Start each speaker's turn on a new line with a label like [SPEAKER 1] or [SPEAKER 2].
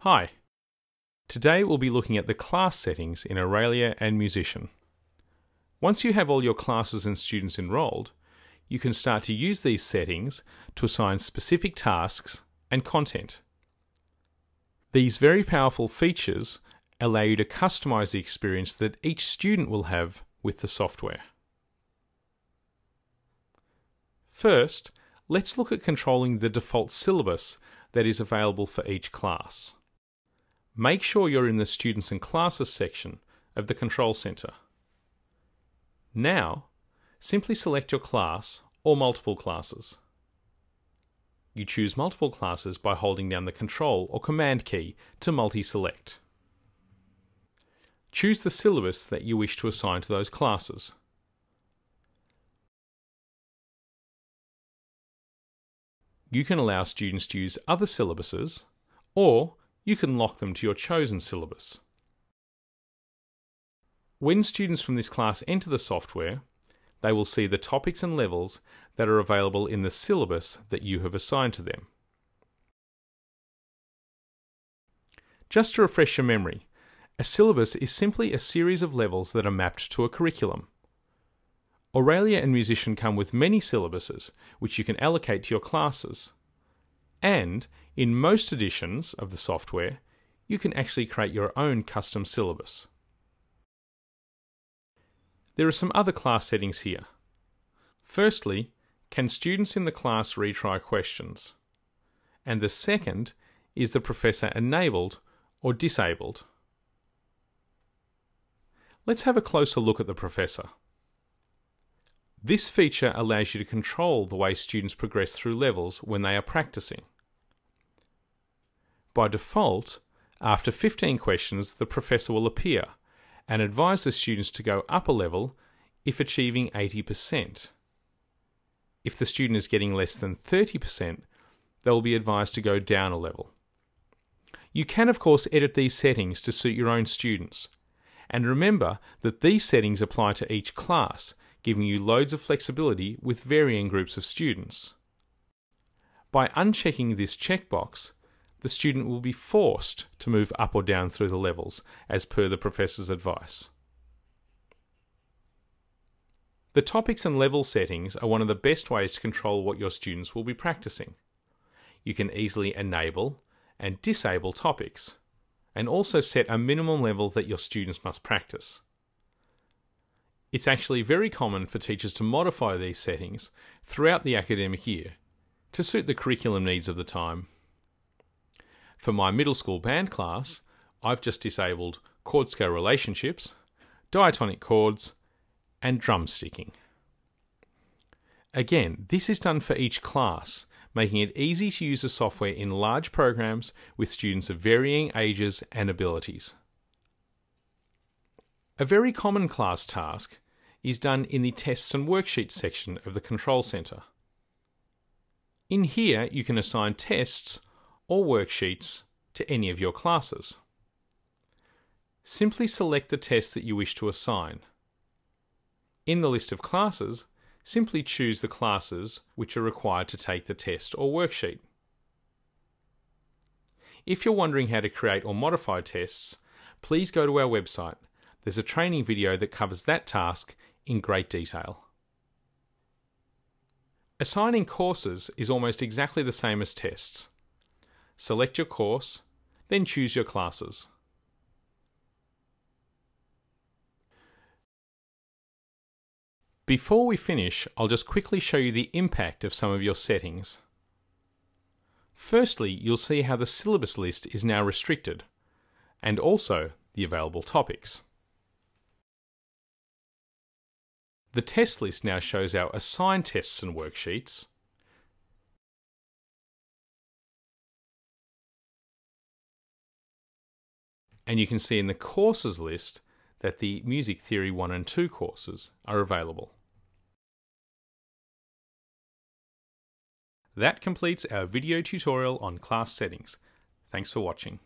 [SPEAKER 1] Hi. Today we'll be looking at the class settings in Auralia and Musician. Once you have all your classes and students enrolled, you can start to use these settings to assign specific tasks and content. These very powerful features allow you to customize the experience that each student will have with the software. First, let's look at controlling the default syllabus that is available for each class. Make sure you're in the Students and Classes section of the Control Center. Now, simply select your class or multiple classes. You choose multiple classes by holding down the Control or Command key to multi-select. Choose the syllabus that you wish to assign to those classes. You can allow students to use other syllabuses, or you can lock them to your chosen syllabus. When students from this class enter the software, they will see the topics and levels that are available in the syllabus that you have assigned to them. Just to refresh your memory, a syllabus is simply a series of levels that are mapped to a curriculum. Auralia and Musician come with many syllabuses, which you can allocate to your classes. And, in most editions of the software, you can actually create your own custom syllabus. There are some other class settings here. Firstly, can students in the class retry questions? And the second is the professor enabled or disabled. Let's have a closer look at the professor. This feature allows you to control the way students progress through levels when they are practicing. By default, after 15 questions, the professor will appear and advise the students to go up a level if achieving 80%. If the student is getting less than 30%, they will be advised to go down a level. You can, of course, edit these settings to suit your own students. And remember that these settings apply to each class, giving you loads of flexibility with varying groups of students. By unchecking this checkbox, the student will be forced to move up or down through the levels, as per the professor's advice. The topics and level settings are one of the best ways to control what your students will be practicing. You can easily enable and disable topics, and also set a minimum level that your students must practice. It's actually very common for teachers to modify these settings throughout the academic year to suit the curriculum needs of the time. For my middle school band class, I've just disabled chord-scale relationships, diatonic chords, and drum sticking. Again, this is done for each class, making it easy to use the software in large programs with students of varying ages and abilities. A very common class task is done in the Tests and Worksheets section of the Control Center. In here, you can assign tests or worksheets to any of your classes. Simply select the test that you wish to assign. In the list of classes, simply choose the classes which are required to take the test or worksheet. If you're wondering how to create or modify tests, please go to our website. There's a training video that covers that task in great detail. Assigning courses is almost exactly the same as tests. Select your course, then choose your classes. Before we finish, I'll just quickly show you the impact of some of your settings. Firstly, you'll see how the syllabus list is now restricted, and also the available topics. The test list now shows our assigned tests and worksheets, and you can see in the courses list that the Music Theory 1 and 2 courses are available. That completes our video tutorial on class settings. Thanks for watching.